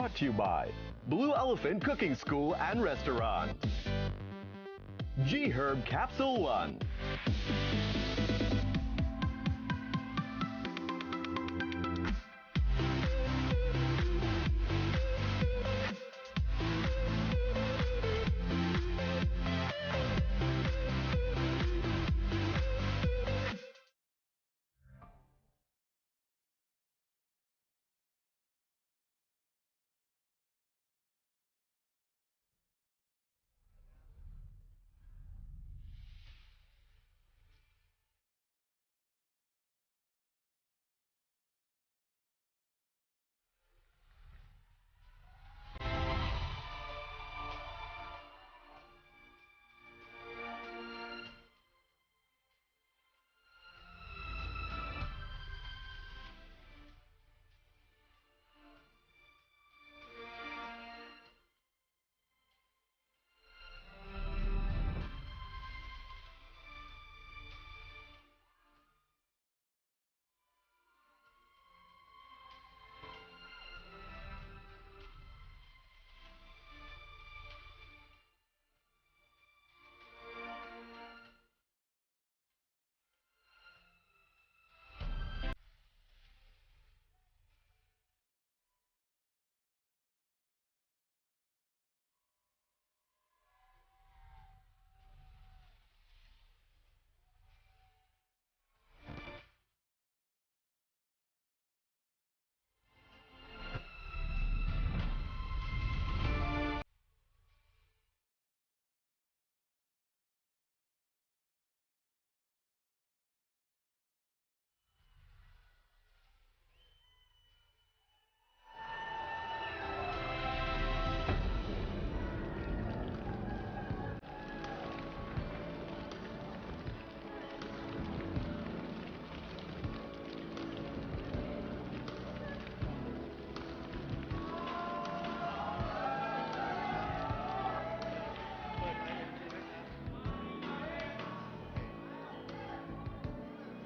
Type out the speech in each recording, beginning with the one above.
brought to you by Blue Elephant Cooking School and Restaurant, G-Herb Capsule 1.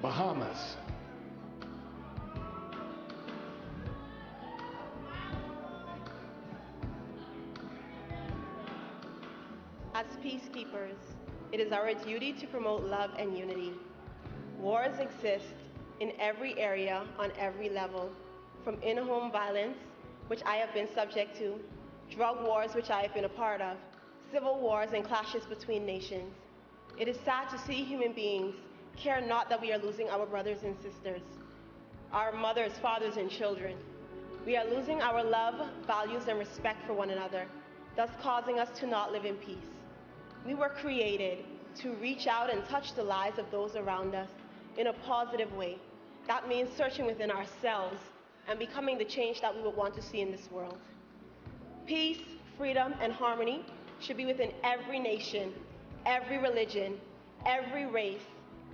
Bahamas. As peacekeepers, it is our duty to promote love and unity. Wars exist in every area, on every level, from in-home violence, which I have been subject to, drug wars, which I have been a part of, civil wars and clashes between nations. It is sad to see human beings care not that we are losing our brothers and sisters, our mothers, fathers, and children. We are losing our love, values, and respect for one another, thus causing us to not live in peace. We were created to reach out and touch the lives of those around us in a positive way. That means searching within ourselves and becoming the change that we would want to see in this world. Peace, freedom, and harmony should be within every nation, every religion, every race,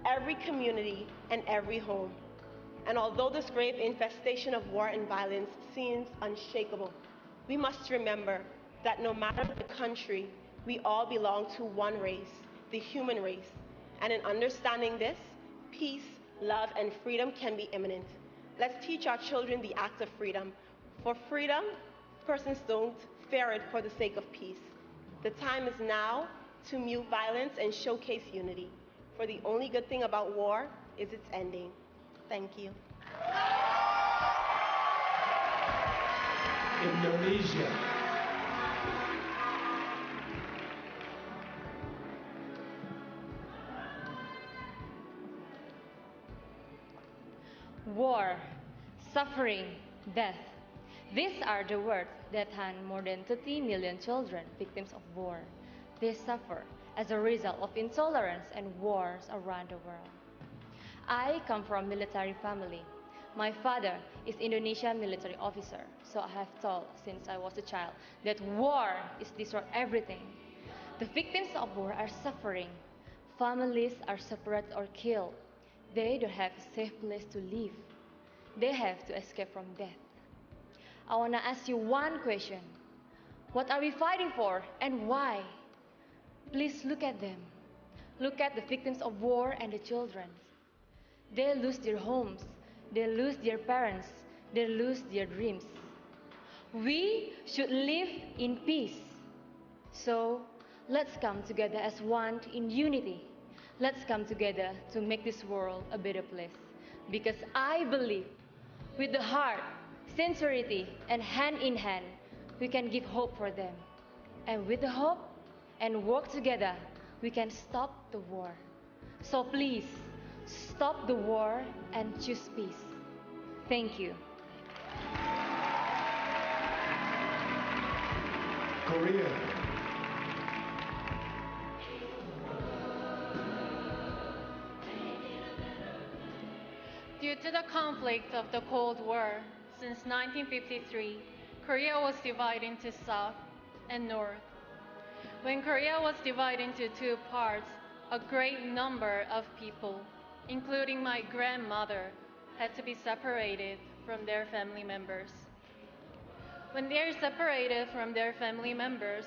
every community, and every home. And although this grave infestation of war and violence seems unshakable, we must remember that no matter the country, we all belong to one race, the human race. And in understanding this, peace, love, and freedom can be imminent. Let's teach our children the act of freedom. For freedom, persons don't fear it for the sake of peace. The time is now to mute violence and showcase unity. For the only good thing about war is its ending. Thank you. Indonesia. War, suffering, death. These are the words that haunt more than 30 million children victims of war. They suffer as a result of intolerance and wars around the world. I come from a military family. My father is Indonesian military officer, so I have told since I was a child that war is destroy everything. The victims of war are suffering. Families are separated or killed. They don't have a safe place to live. They have to escape from death. I want to ask you one question. What are we fighting for and why? Please look at them. Look at the victims of war and the children. They lose their homes. They lose their parents. They lose their dreams. We should live in peace. So let's come together as one in unity. Let's come together to make this world a better place. Because I believe with the heart, sincerity, and hand in hand, we can give hope for them. And with the hope and work together, we can stop the war. So please, stop the war and choose peace. Thank you. Korea. Due to the conflict of the Cold War, since 1953, Korea was divided into South and North. When Korea was divided into two parts, a great number of people, including my grandmother, had to be separated from their family members. When they are separated from their family members,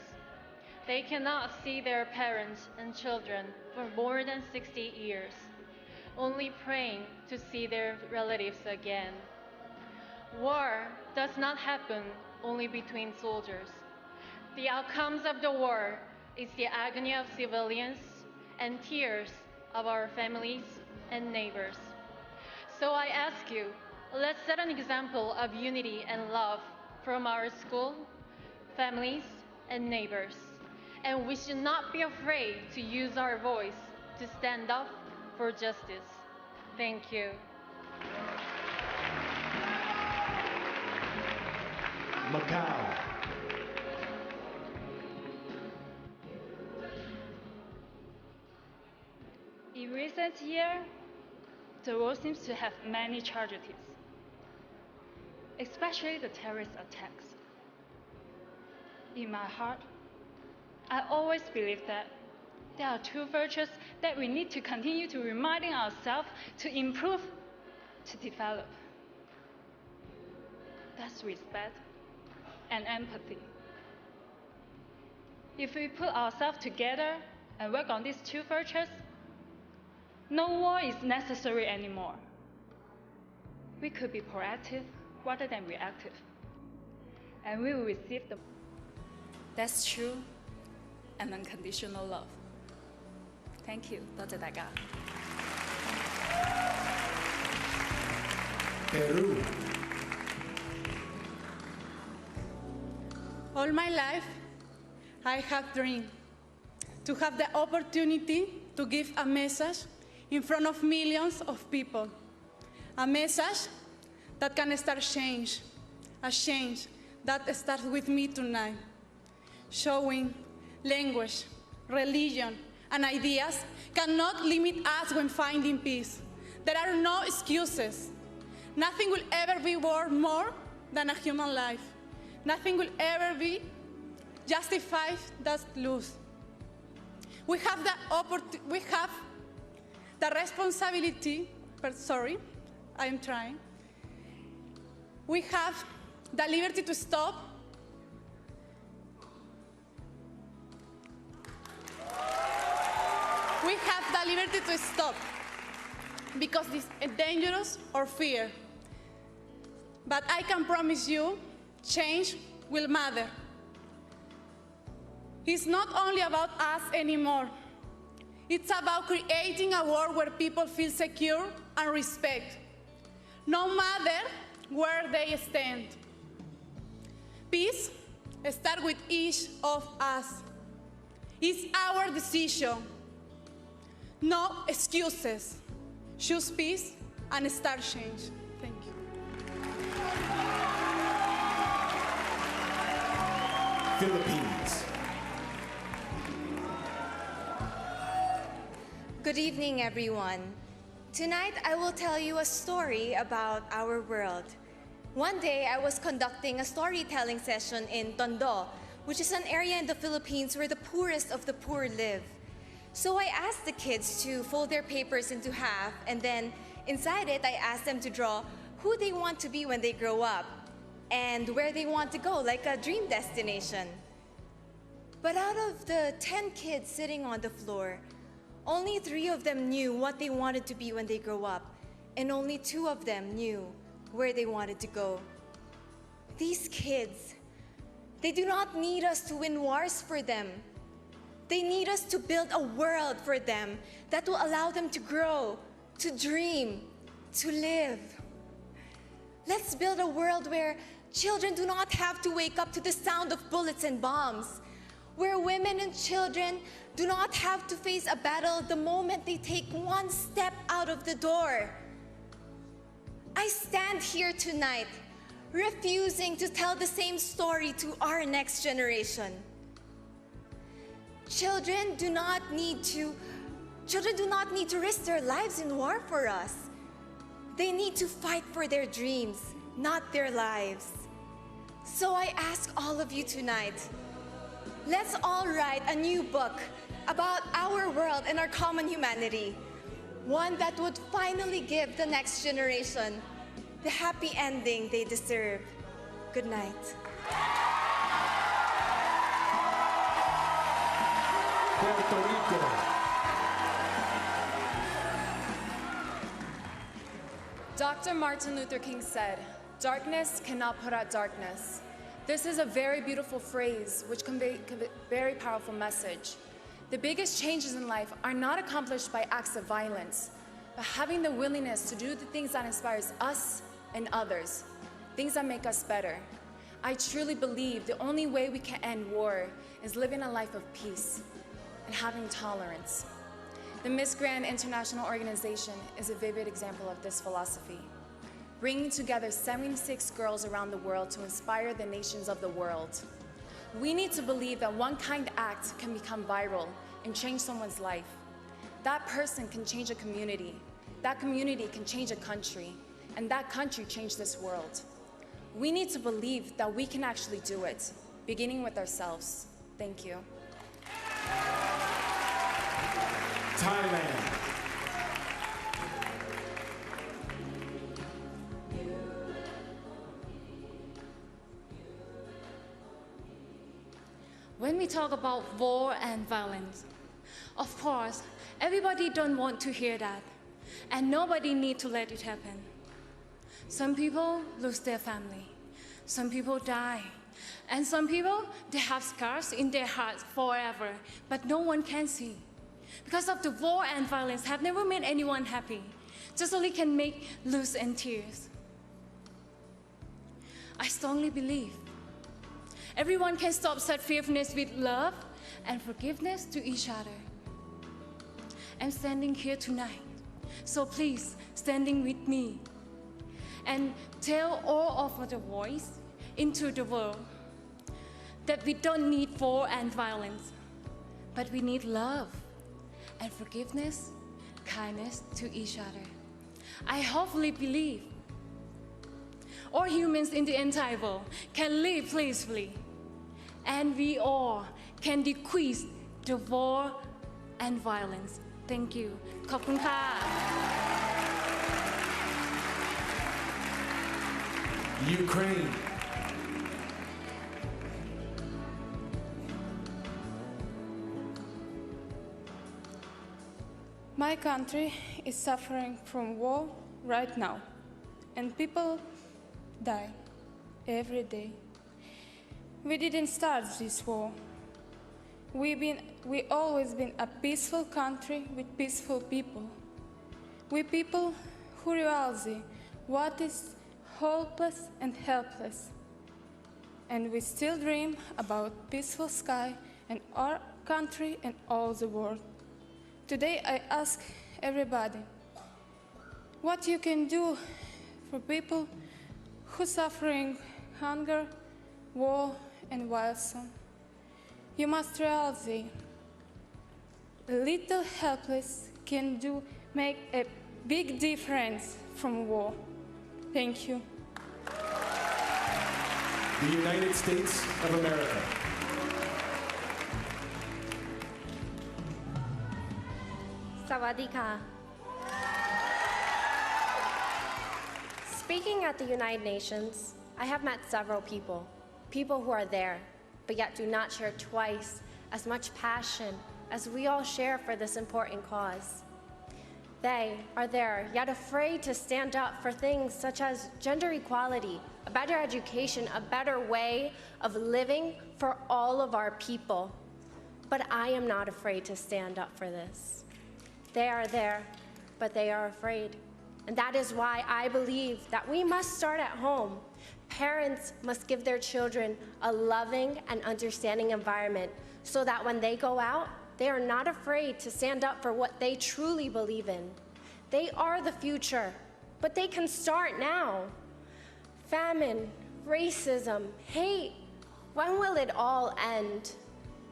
they cannot see their parents and children for more than 60 years, only praying to see their relatives again. War does not happen only between soldiers. The outcomes of the war is the agony of civilians and tears of our families and neighbors. So I ask you, let's set an example of unity and love from our school, families, and neighbors. And we should not be afraid to use our voice to stand up for justice. Thank you. Macau. In recent years, the world seems to have many tragedies, especially the terrorist attacks. In my heart, I always believe that there are two virtues that we need to continue to reminding ourselves to improve, to develop. That's respect and empathy. If we put ourselves together and work on these two virtues, no war is necessary anymore. We could be proactive rather than reactive, and we will receive the. That's true and unconditional love. Thank you, 多謝大家。 Peru. All my life, I have dreamed to have the opportunity to give a message in front of millions of people. A message that can start change, a change that starts with me tonight, showing language, religion, and ideas cannot limit us when finding peace. There are no excuses. Nothing will ever be worth more than a human life. Nothing will ever be justified that lose. We have the responsibility, I am trying. We have the liberty to stop. We have the liberty to stop because this is dangerous or fear. But I can promise you, change will matter. It's not only about us anymore. It's about creating a world where people feel secure and respect, no matter where they stand. Peace starts with each of us. It's our decision. No excuses. Choose peace and start change. Thank you. Philippines. Good evening, everyone. Tonight, I will tell you a story about our world. One day, I was conducting a storytelling session in Tondo, which is an area in the Philippines where the poorest of the poor live. So I asked the kids to fold their papers into half, and then inside it, I asked them to draw who they want to be when they grow up and where they want to go, like a dream destination. But out of the 10 kids sitting on the floor, only 3 of them knew what they wanted to be when they grow up, and only 2 of them knew where they wanted to go. these kids, they do not need us to win wars for them. They need us to build a world for them that will allow them to grow, to dream, to live. Let's build a world where children do not have to wake up to the sound of bullets and bombs, where women and children do not have to face a battle the moment they take one step out of the door. I stand here tonight, refusing to tell the same story to our next generation. Children do not need to risk their lives in war for us. They need to fight for their dreams, not their lives. So I ask all of you tonight, let's all write a new book about our world and our common humanity. One that would finally give the next generation the happy ending they deserve. Good night. Puerto Rico. Dr. Martin Luther King said, "Darkness cannot put out darkness." This is a very beautiful phrase which conveys a very powerful message. The biggest changes in life are not accomplished by acts of violence, but having the willingness to do the things that inspires us and others, things that make us better. I truly believe the only way we can end war is living a life of peace and having tolerance. The Miss Grand International Organization is a vivid example of this philosophy, bringing together 76 girls around the world to inspire the nations of the world. We need to believe that one kind act can become viral and change someone's life. That person can change a community. That community can change a country. And that country change this world. We need to believe that we can actually do it, beginning with ourselves. Thank you. Thailand. When we talk about war and violence, of course, everybody don't want to hear that, and nobody need to let it happen. Some people lose their family, some people die, and some people, they have scars in their hearts forever, but no one can see. Because of the war and violence have never made anyone happy, just only can make lose and tears. I strongly believe everyone can stop such fierceness with love and forgiveness to each other. I'm standing here tonight, so please, standing with me and tell all of the voice into the world that we don't need war and violence, but we need love and forgiveness, kindness to each other. I hopefully believe all humans in the entire world can live peacefully, and we all can decrease the war and violence. Thank you. ขอบคุณค่ะ Ukraine. My country is suffering from war right now, and people die every day. We didn't start this war. We always been a peaceful country with peaceful people. We people who realize what is hopeless and helpless. And we still dream about peaceful sky in our country and all the world. Today I ask everybody, what you can do for people who suffering hunger, war, and violence. You must realize a little helpless can make a big difference from war. Thank you. The United States of America. Sawadika. Speaking at the United Nations, I have met several people who are there, but yet do not share twice as much passion as we all share for this important cause. They are there, yet afraid to stand up for things such as gender equality, a better education, a better way of living for all of our people. But I am not afraid to stand up for this. They are there, but they are afraid. And that is why I believe that we must start at home. Parents must give their children a loving and understanding environment so that when they go out, they are not afraid to stand up for what they truly believe in. They are the future, but they can start now. Famine, racism, hate, when will it all end?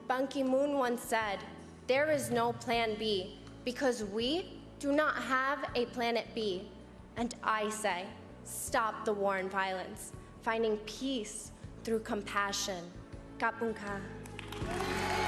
Ban Ki-moon once said, "There is no plan B, because we do not have a planet B." And I say, stop the war and violence, finding peace through compassion. Kapun ka.